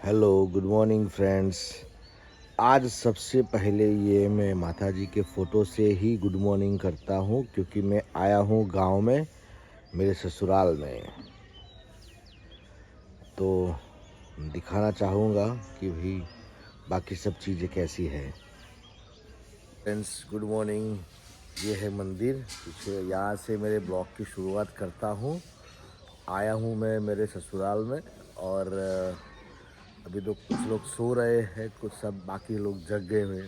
Hello good morning friends. आज सबसे पहले ये मैं माता जी के फ़ोटो से ही गुड मॉर्निंग करता हूँ, क्योंकि मैं आया हूँ गांव में, मेरे ससुराल में। तो दिखाना चाहूँगा कि भाई बाकी सब चीज़ें कैसी है। Friends good morning. ये है मंदिर पीछे, यहाँ से मेरे ब्लॉग की शुरुआत करता हूँ। आया हूँ मैं मेरे ससुराल में, और अभी तो कुछ लोग सो रहे हैं, कुछ सब बाकी लोग जग गए हुए।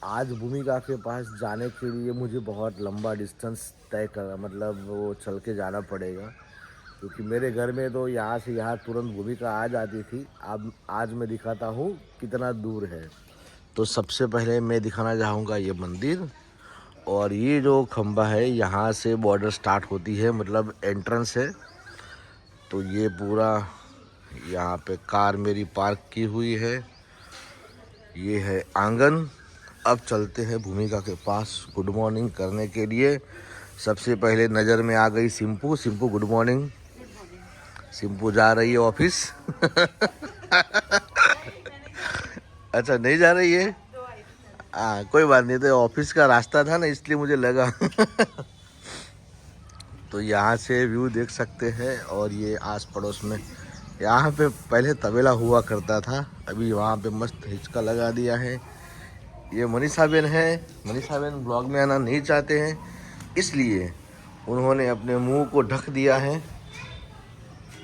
आज भूमिका के पास जाने के लिए मुझे बहुत लंबा डिस्टेंस तय करना, मतलब वो चल के जाना पड़ेगा, क्योंकि मेरे घर में तो यहाँ से यहाँ तुरंत भूमिका आ जाती थी। अब आज मैं दिखाता हूँ कितना दूर है। तो सबसे पहले मैं दिखाना चाहूँगा ये मंदिर, और ये जो खंबा है यहाँ से बॉर्डर स्टार्ट होती है, मतलब एंट्रेंस है। तो ये पूरा यहाँ पे कार मेरी पार्क की हुई है, ये है आंगन। अब चलते हैं भूमिका के पास गुड मॉर्निंग करने के लिए। सबसे पहले नज़र में आ गई सिंपू। सिंपू गुड मॉर्निंग। सिंपू जा रही है ऑफिस। अच्छा नहीं जा रही है, हाँ कोई बात नहीं, तो ऑफिस का रास्ता था ना, इसलिए मुझे लगा। तो यहाँ से व्यू देख सकते हैं, और ये आस पड़ोस में यहाँ पे पहले तबेला हुआ करता था, अभी वहाँ पे मस्त हिचका लगा दिया है। ये मनीषा बेन है। मनीषा बेन ब्लॉग में आना नहीं चाहते हैं, इसलिए उन्होंने अपने मुंह को ढक दिया है।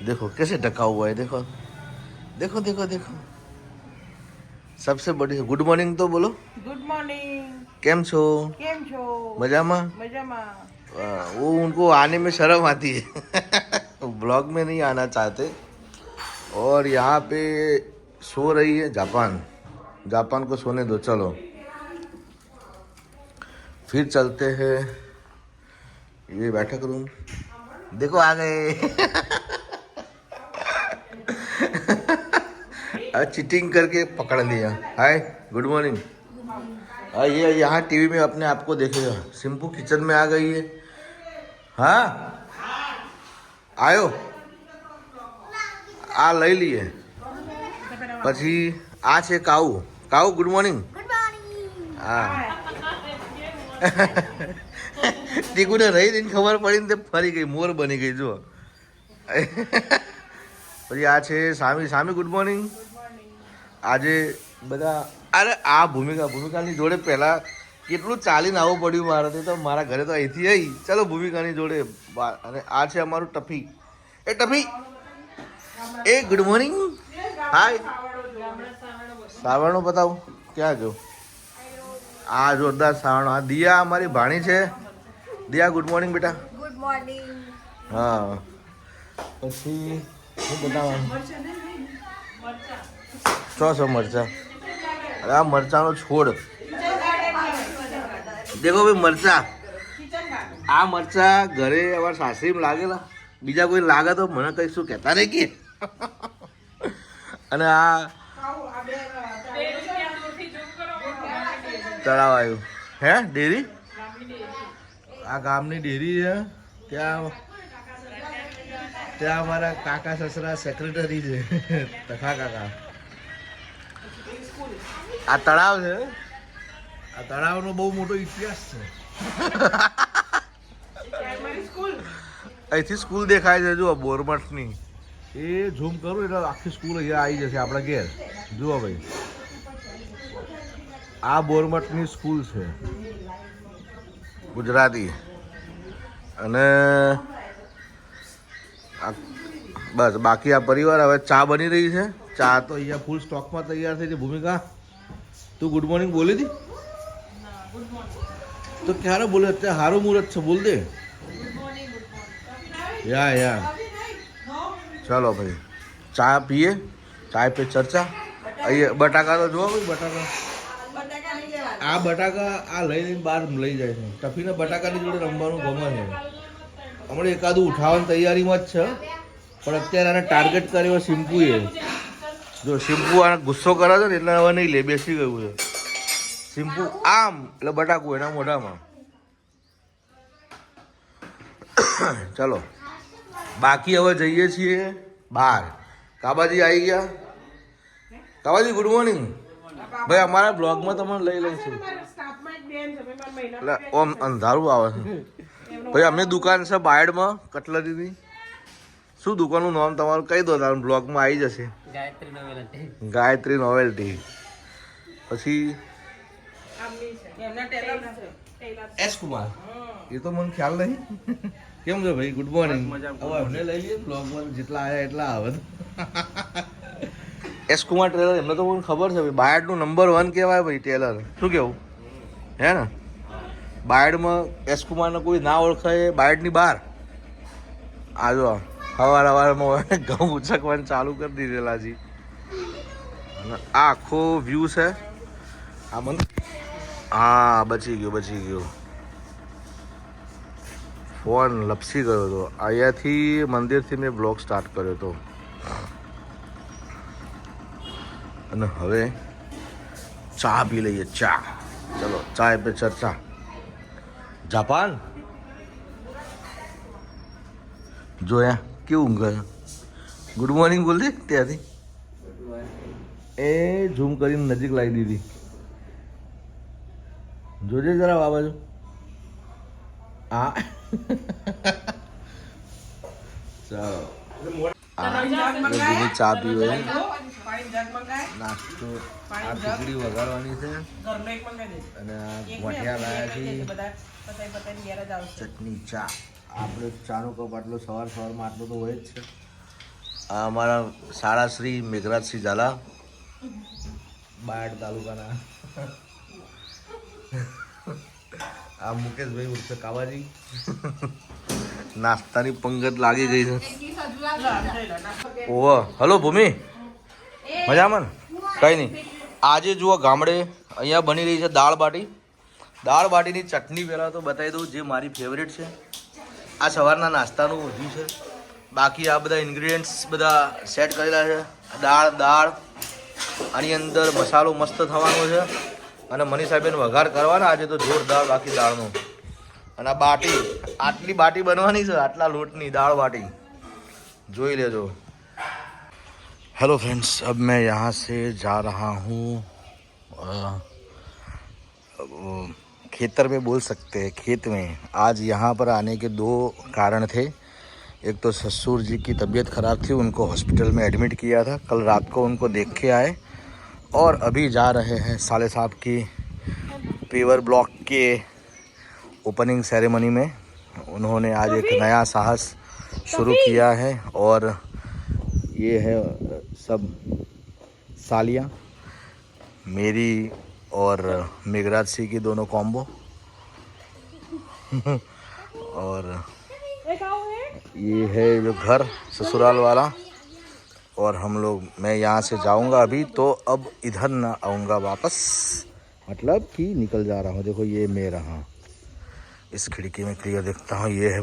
देखो कैसे ढका हुआ है, देखो देखो देखो देखो। सबसे बड़ी गुड मॉर्निंग तो बोलो। Good morning. केम छो? केम छो? मजामा? मजामा। वो उनको आने में शर्म आती है। ब्लॉग में नहीं आना चाहते। और यहाँ पे सो रही है जापान। जापान को सोने दो, चलो फिर चलते हैं ये बैठक रूम। देखो आ गए। चीटिंग करके पकड़ लिया। Hi good morning. ये यहाँ टीवी में अपने आप को देखेगा। सिंपू किचन में आ गई है। हाँ आयो आ લઈ લઈએ। પછી આ છે કાઉ। કાઉ ગુડ મોર્નિંગ। હા ટીકુને રહી રહીને ખબર પડી ને તે ફરી ગઈ, મોર બની ગઈ જો। પછી આ છે સામી। સામી ગુડ મોર્નિંગ। આજે બધા અરે આ ભૂમિકાની જોડે પહેલા કેટલું ચાલીને આવવું પડ્યું મારાથી, તો મારા ઘરે તો અહીંથી આવી, ચલો ભૂમિકાની જોડે। અને આ છે અમારું ટફી। એ ટફી એ ગુડ મોર્નિંગ। હાય સાવરણો બતાવું ક્યાં જો? આ જોરદાર સાવરણો। આ દિયા અમારી ભાણી છે। દિયા ગુડ મોર્નિંગ બેટા। Good morning. હા પછી શું બતાવવાનું? સો મરચા। અરે આ મરચાનો છોડ દેખો ભાઈ, મરચા। આ મરચા ઘરે અમારા સાસરીમાં લાગેલા, બીજા કોઈ લાગે તો મને કંઈ શું કહેતા નહીં કે। અને આ તળાવ આવ્યું હે ડેરી, આ ગામની ડેરી છે। ત્યાં અમારા કાકા સસરા સેક્રેટરી છે, તખા કાકા। આ તળાવ છે, આ તળાવનો બહુ મોટો ઇતિહાસ છે। અહીંથી સ્કૂલ દેખાય છે જુઓ, બોરમઠની। એ ઝૂમ કરું એટલે આખી સ્કૂલ અહીંયા આવી જશે આપણા ઘેર। જુઓ ભાઈ, આ બોરમઠની સ્કૂલ છે ગુજરાતી। અને બસ બાકી આ પરિવાર। હવે ચા બની રહી છે। ચા તો અહીંયા ફૂલ સ્ટોકમાં તૈયાર થઈ છે। ભૂમિકા તું ગુડ મોર્નિંગ બોલી હતી તો ક્યારે બોલે? અત્યારે સારું મુહૂર્ત છે, બોલ દે। યા चलो भाई चाय पिए, चाय पे चर्चा। ये बटाका तो जो भाई, बटाका आ बटाका आ लई बार लई जाए છે। ટફીને બટાકાની જોડે રમવાનું ગમે છે। હમણાં એકાદું ઉઠાવવાની તૈયારીમાં જ છે, પણ અત્યારે આને ટાર્ગેટ કર્યો સિમ્પુએ। જો સિમ્પુ આને ગુસ્સો કરે છે ને એટલે હવે નહીં લે, બેસી ગયું છે સિમ્પુ આમ, એટલે બટાકું એના મોઢામાં। ચલો બાકી હવે જઈએ છીએ બહાર। કાબાજી આવી ગયા, તાવાજી ગુડ મોર્નિંગ ભાઈ અમારા બ્લોગમાં તમને લઈ લઈશું એટલે ઓમ અંધારું આવે છે ભાઈ અમે દુકાન છે બાયડમાં કટલરીની શું દુકાનનું નામ તમારું કહી દો તારું બ્લોગમાં આવી જશે ગાયત્રી નોવેલ્ટી પછી એસ કુમાર એ તો મને ખ્યાલ નહીં કેમ છે ભાઈ ગુડ મોર્નિંગ હવે અમને લઈ લઈએ બ્લોગમાં જેટલા આવ્યા એટલા આવે એસ કુમાર ટેલર એમને તો મને ખબર છે ભાઈ બાયડનું નંબર 1 કહેવાય ભાઈ ટેલર શું કેવું હે ને બાયડમાં એસ કુમારને કોઈ ના ઓળખાય બાયડની બહાર આજો સવારમાં ઘઉં ઉચકવાનું ચાલુ કરી દીધેલા છે અને આ આખો વ્યૂ છે આ મને હા બચી ગયો ફોન લપસી ગયો હતો અહીંયાથી મંદિરથી મેં બ્લોગ સ્ટાર્ટ કર્યો હતો અને હવે ચા પી લઈએ ચા ચલો ચાય પે ચર્ચા જાપાન જોયા કેવું ઊંઘ ગુડ મોર્નિંગ બોલતી ત્યાંથી એ ઝૂમ કરીને નજીક લાવી દીધી જોજે જરા આ બાજુ હા ચાલો ચા પીવે નાસ્તો આ ખીચડી વઘારવાની છે અને આ ગોઠિયા લાયા છે ચટણી ચા આપણે ચાનો કપ આટલો સવારમાં આટલો તો હોય જ છે આ અમારા શાળા શ્રી મેઘરાજસિંહ ઝાલા બાયડ તાલુકાના આ મુકેશભાઈ ઉર્ફે કાવાજી નાસ્તાની પંગત લાગી ગઈ છે ઓહો હલો ભૂમિ મજામાં ને કઈ નહીં આજે જુઓ ગામડે અહીંયા બની રહી છે દાળ બાટીની ચટણી પહેલાં તો બતાવી દઉં જે મારી ફેવરેટ છે આ સવારના નાસ્તાનું વધ્યું છે બાકી આ બધા ઇન્ગ્રીડિયન્ટ્સ બધા સેટ કરેલા છે દાળ આની અંદર મસાલો મસ્ત થવાનો છે અને મની સાહેબને વઘાર કરવાના આજે તો જોરદાર બાકી દાળનો અને આ બાટી આટલી બાટી બનવાની છે આટલા લોટની દાળ બાટી જોઈ લેજો हेलो फ्रेंड्स अब मैं यहाँ से जा रहा हूँ खेतर में बोल सकते हैं खेत में आज यहाँ पर आने के 2 कारण थे एक तो ससुर जी की तबीयत ख़राब थी उनको हॉस्पिटल में एडमिट किया था कल रात को उनको देख के आए और अभी जा रहे हैं साले साहब की पेवर ब्लॉक के ओपनिंग सेरेमनी में उन्होंने आज एक नया साहस शुरू किया है और ये है सब सालियाँ मेरी और मेघराज सिंह की दोनों कॉम्बो और ये है जो घर ससुराल वाला और हम लोग मैं यहाँ से जाऊँगा अभी तो अब इधर ना आऊँगा वापस मतलब कि निकल जा रहा हूँ देखो ये मैं रहा इस खिड़की में क्लियर देखता हूँ ये है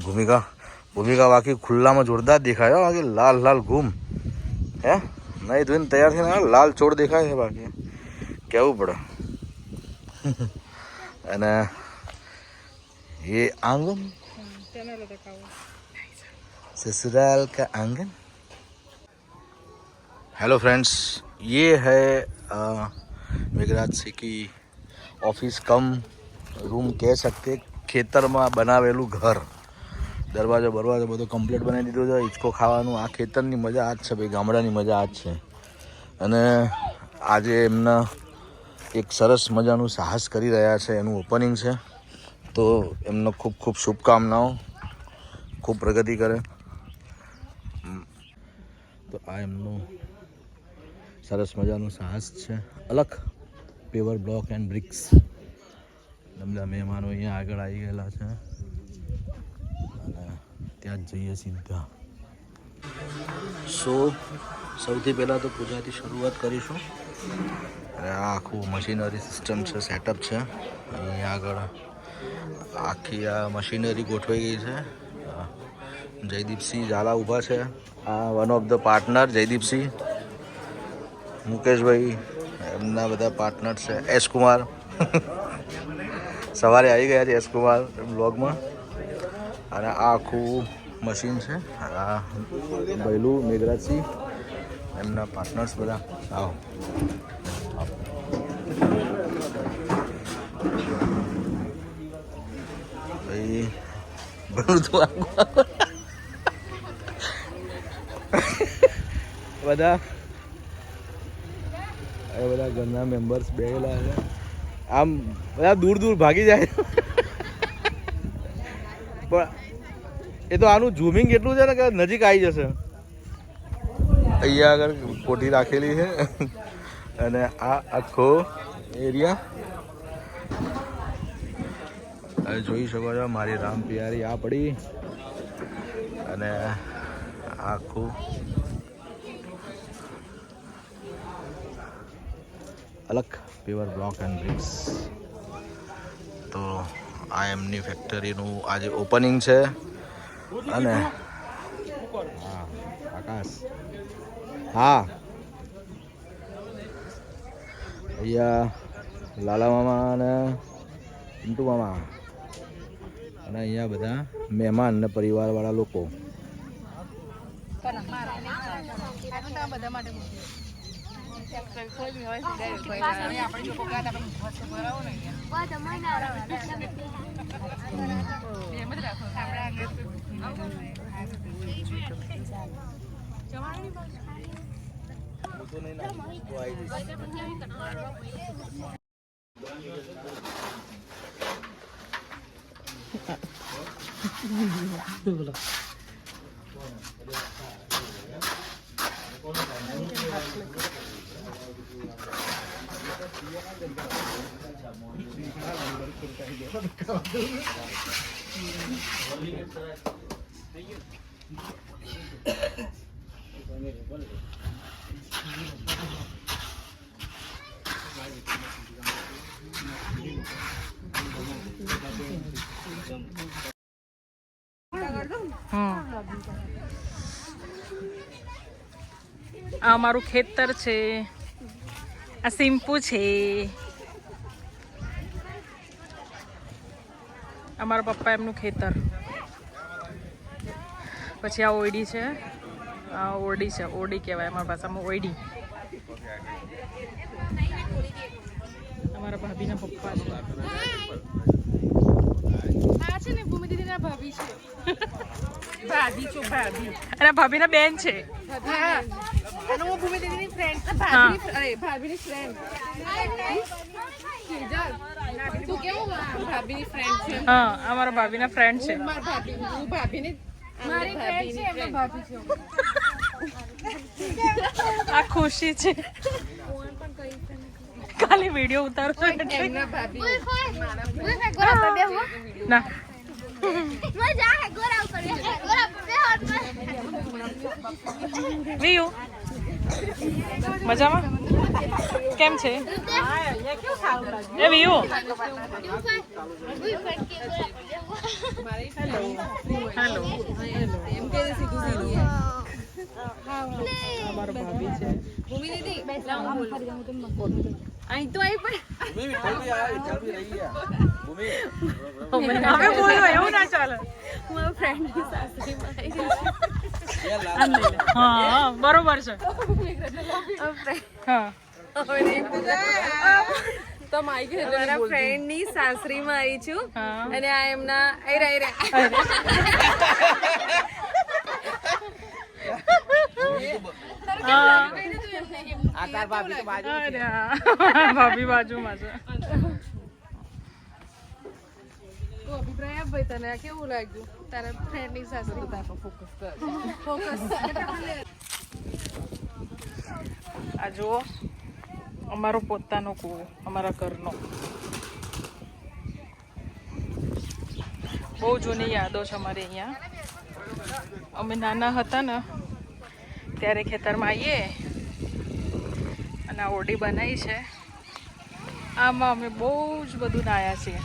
भूमिका बाकी खुला में जोरदार दिखाया आगे लाल लाल घूम है नहीं धुन तैयार थे ना लाल चोड़ देखाય છે બાકી કેવું પડે અને ये आंगन ससुराल का आंगन हेलो फ्रेंड्स ये है मेघराज सिंह की ऑफिस कम रूम कह सकते ખેતરમાં બનાવેલું ઘર દરવાજો બધું કમ્પ્લીટ બનાવી દીધું છે હિંચકો ખાવાનું આ ખેતરની મજા આ જ છે ભાઈ ગામડાની મજા આ જ છે અને આજે એમના એક સરસ મજાનું સાહસ કરી રહ્યા છે એનું ઓપનિંગ છે તો એમનો ખૂબ ખૂબ શુભકામનાઓ ખૂબ પ્રગતિ કરે તો આ એમનું સરસ મજાનું સાહસ છે અલખ પેવર બ્લોક એન્ડ બ્રિક્સ બધા મહેમાનો અહીંયા આગળ આવી ગયેલા છે અને ત્યાં જ જઈએ સીધા સૌથી પહેલાં તો પૂજાથી શરૂઆત કરીશું અને આ આખું મશીનરી સિસ્ટમ છે સેટઅપ છે અહીંયા આગળ આખી આ મશીનરી ગોઠવાઈ ગઈ છે જયદીપસિંહ ઝાલા ઊભા છે આ one of the partner Jaydeepsinh Mukeshbhai એમના બધા પાર્ટનર છે એસ કુમાર સવારે આવી ગયા છે એસ કુમાર બ્લોગમાં અને આ આખું મશીન છે આ પહેલું મેઘરાજસિંહ એમના પાર્ટનર્સ બધા. આવો ભાઈ બધું તો બધા બધા ઘરના મેમ્બર્સ બેઠેલા છે. આમ બધા દૂર દૂર ભાગી જાય પણ એ તો આનું ઝૂમિંગ એટલું છે ને કે નજીક આવી જશે. અહીંયા આગળ કોઠી રાખેલી છે અને આ આખો એરિયા જોઈ શકો છો. મારી રામ પિયારી આ પડી અને આખું અલગ પ્યોર બ્લોક એન્ડ બ્રિક્સ. તો આ એમની ફેક્ટરીનું આજે ઓપનિંગ છે. અને હા આકાશ હા અહીંયા લાલા મામા અને પિન્ટુ મામા અને અહીંયા બધા મહેમાન ને પરિવારવાળા લોકો. આ અમારું ખેતર છે. આ સિમ્પુ છે. અમારા પપ્પા એમનું ખેતર. પછી આ ઓયડી છે. આ ઓરડી છે. ઓરડી કહેવાય અમારા ભાષામાં ઓયડી. અમારા ભાભીના પપ્પા છે. આ છે ને ભૂમિ દીદીના ભાભી છે. ભાભી છો ભાભી. અને ભાભીના બેન છે. હા અને હું ભૂમિ દીદીની ફ્રેન્ડ. ભાભી અરે ભાભીની ફ્રેન્ડ. તું કેવું ભાભીની ફ્રેન્ડ છે? હા અમારા ભાભીના ફ્રેન્ડ છે. મારી ભાભી હું ભાભીની મારી ફ્રેન્ડ છે. એમના ભાભી છે. આ ખુશી છે. ખાલી વિડિયો ઉતારો એમના ભાભી ના મજા હે ગોરા ઉપર ગોરા બે હાથ વિયુ મજામાં કેમ છે એ વિયુ હેલો એમ કે સીધું સીધું અમારો ભાભી છે ભૂમિ દીદી અહીં તો આવી પણ હવે બોલો એવું ના ચાલે. હું મારા ફ્રેન્ડની સાસરીમાં આવી. હા બરોબર છે. હા તો મારા ફ્રેન્ડની સાસરીમાં આવી છું અને આ એમના ભાભી બાજુમાં છે. અભિપ્રાય આપ ભાઈ તને કેવું લાગ્યું તારા ફ્રેન્ડની સાસરી? ફોકસ આ જુઓ અમારો પોતાનો કૂવો અમારા ઘરનો. બહુ જૂની યાદો છે અમારી અહીંયા. અમે નાના હતા ને ત્યારે ખેતરમાં આવીએ અને આ ઓરડી બનાવી છે. આમાં અમે બહુ જ બધું નાહ્યા છીએ.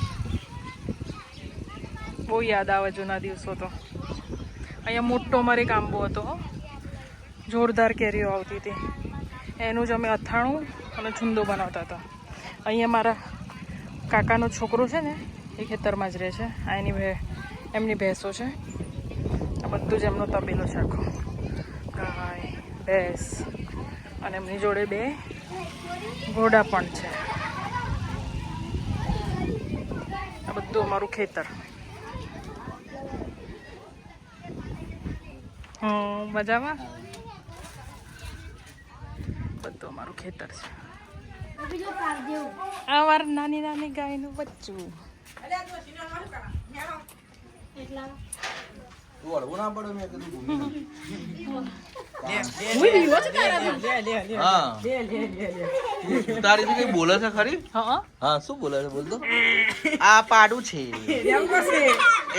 બહુ યાદ આવે જૂના દિવસો તો. અહીંયા મોટો અમારે આંબો હતો. જોરદાર કેરીઓ આવતી હતી. એનું જ અમે અથાણું અને છુંદો બનાવતા હતા. અહીંયા મારા કાકાનો છોકરો છે ને એ ખેતરમાં જ રહે છે. આ એમની ભેંસો છે. આ બધું જ એમનો તબેલો છે આખો. ગાય ભેંસ અને એમની જોડે 2 ઘોડા પણ છે. આ બધું અમારું ખેતર. મજામાં? બધું અમારું ખેતર છે. આ વાર નાની નાની ગાયનું બચ્ચું. તારી બી કઈ બોલે છે ખરી? હા શું બોલે છે? બોલતો આ પાડું છે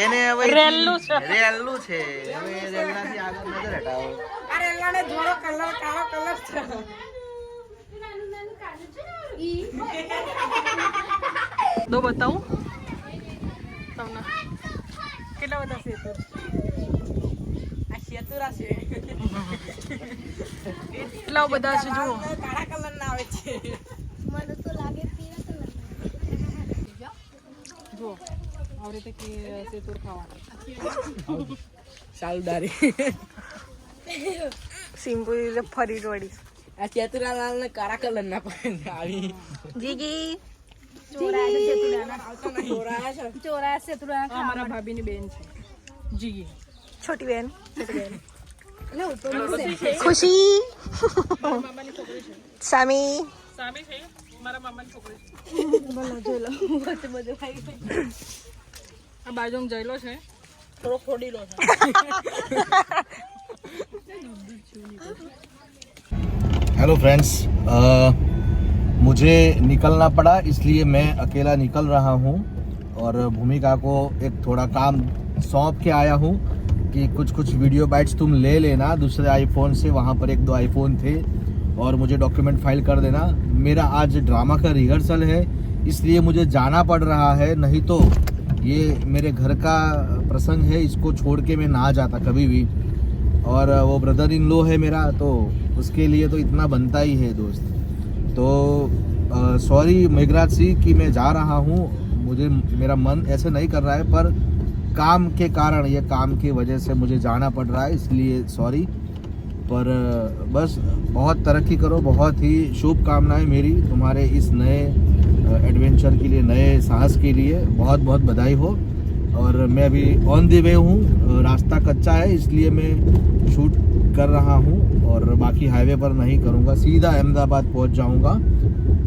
એને હવે રેલ્લું છે. રેલ્લું છે હવે રેલ્લાથી આગળ નજર હટાવો. આ રેલાને ધોળો કલર કાળો કલર છે. દો બતાવું તમને કેટલા બધા સેતુર. આ શેતુરા છે. એટલા બધા છે જુઓ. કાળા કલર ના આવે છે. જુઓ આવી રીતે કે સેતુર ખાવાના. સાલદારી સિમ્પલ ફરી વળી. આ શેતુરા લાલ ને કાળા કલર ના પણ આવી જીગી અમારા ભાભીની બેન છે જીગી. छोटी बहन खुशी सामी સામે છે મારા મામાની છોકરી છે. આ બાજુમાં જયલો છે થોડો ખોડીલો છે. हेलो फ्रेंड्स, मुझे निकलना पड़ा इसलिए मैं अकेला निकल रहा हूँ और भूमिका को एक थोड़ा काम सौंप के आया हूँ कि कुछ वीडियो बाइट्स तुम ले लेना दूसरे आईफोन से. वहाँ पर 1-2 आईफोन थे और मुझे डॉक्यूमेंट फाइल कर देना. मेरा आज ड्रामा का रिहर्सल है इसलिए मुझे जाना पड़ रहा है, नहीं तो ये मेरे घर का प्रसंग है, इसको छोड़ के मैं ना जाता कभी भी. और वो ब्रदर इन लो है मेरा, तो उसके लिए तो इतना बनता ही है दोस्त. तो सॉरी मेघराज सिंह कि मैं जा रहा हूँ, मुझे मेरा मन ऐसे नहीं कर रहा है पर काम के कारण, ये काम की वजह से मुझे जाना पड़ रहा है इसलिए सॉरी. पर बस बहुत तरक्की करो, बहुत ही शुभकामनाएं मेरी तुम्हारे इस नए एडवेंचर के लिए, नए साहस के लिए बहुत बहुत बधाई हो. और मैं अभी ऑन द वे हूँ, रास्ता कच्चा है इसलिए मैं शूट कर रहा हूँ और बाकी हाईवे पर नहीं करूँगा, सीधा अहमदाबाद पहुँच जाऊँगा.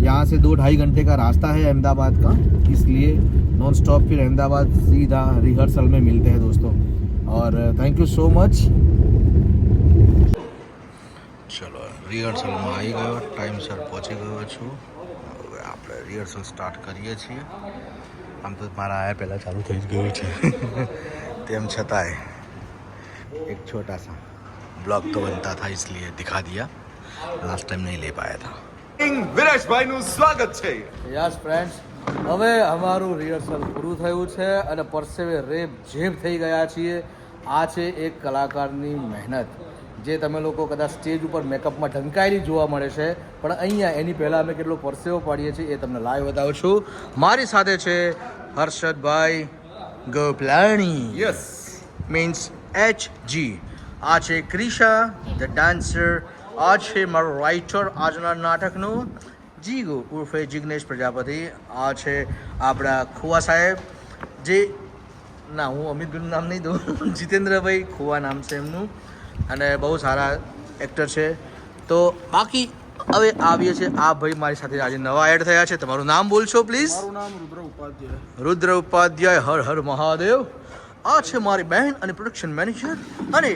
यहाँ से 2-2.5 घंटे का रास्ता है अहमदाबाद का, इसलिए नॉन स्टॉप फिर अहमदाबाद सीधा रिहर्सल में मिलते हैं दोस्तों. और थैंक यू सो मच. चलो रिहर्सलમાં આવી ગયો, ટાઈમસર પહોંચી ગયો છું. હવે આપણે રિહર્સલ સ્ટાર્ટ કરીએ છીએ. આમ તો મારા આયા પહેલાં ચાલુ થઈ જ ગયું છે તેમ છતાંય एक छोटा सा ब्लॉग तो बनता था इसलिए दिखा दिया, लास्ट टाइम नहीं ले पाया था. વિરેશભાઈનું સ્વાગત છે. યસ ફ્રેન્ડ્સ, હવે અમારું રિહર્સલ પૂરું થયું છે અને પરસેવે રેબ જેબ થઈ ગયા છીએ. આ છે એક કલાકારની મહેનત જે તમે લોકો કદાચ સ્ટેજ ઉપર મેકઅપમાં ઢંકાયેલી જોવા મળે છે, પણ અહીંયા એની પહેલાં અમે કેટલો પરસેવો પાડીએ છીએ એ તમને લાઈવ બતાવું છું. મારી સાથે છે Harshadbhai Gopalani, yes, means HG. આ છે ક્રિશા ધ ડાન્સર. આ છે મારો રાઇટર આજના નાટકનું જીગો ઉર્ફે જિગ્નેશ પ્રજાપતિ. આ છે આપણા ખુવા સાહેબ, જે ના હું અમિતભાઈનું નામ નહીં દઉં, જીતેન્દ્રભાઈ ખુવા નામ છે એમનું, અને બહુ સારા એક્ટર છે. તો બાકી હવે આવીએ છીએ આ ભાઈ મારી સાથે આજે નવા એડ થયા છે. તમારું નામ બોલશો પ્લીઝ? મારું નામ રુદ્ર ઉપાધ્યાય. રુદ્ર ઉપાધ્યાય. હર હર મહાદેવ. આ છે મારી બહેન અને પ્રોડક્શન મેનેજર અને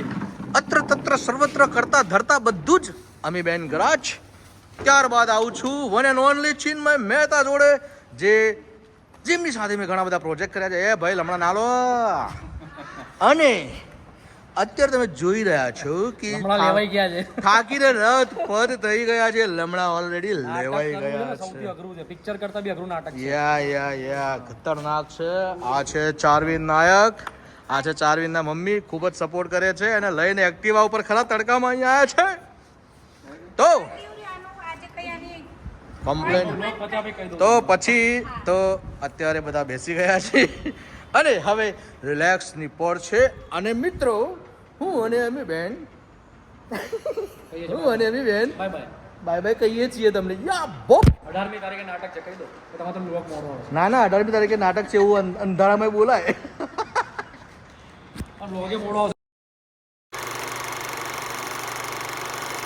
અત્ર તત્ર સર્વત્ર કરતા ધરતા બધું જ અમી બેન ગરાજ. ત્યારબાદ આવું છું one and only Chinmay Mehta જોડે, જેમની સાથે મેં ઘણા બધા પ્રોજેક્ટ કર્યા છે. એ ભાઈ હમણાં નાલો. અને અત્યારે તમે જોઈ રહ્યા છો કે થાકીને રથ પદ થઈ ગયા છે. લમણા ઓલરેડી લેવાઈ ગયા છે. પિક્ચર કરતા બી અઘરું નાટક. યા ખતરનાક છે. આ છે ચારવીન નાયક, આ છે ચારવીનના મમ્મી, ખૂબ જ સપોર્ટ કરે છે અને લઈને એક્ટિવા ઉપર ખરા તડકામાં અહીંયા આવ્યા છે. તો કમ્પ્લેન તો પછી તો અત્યારે બધા બેસી ગયા છે અને હવે રિલેક્સની પોર છે. અને મિત્રો હું અને અમી બેન બાય બાય બાય કહીએ છીએ તમને યા બોપ 18મી તારીખે નાટક છે કહી દો તો તમારે તો બ્લોગ મોડો આવશે ના 18મી તારીખે નાટક છે એવું અંધારામાં બોલાય બ્લોગે મોડો આવશે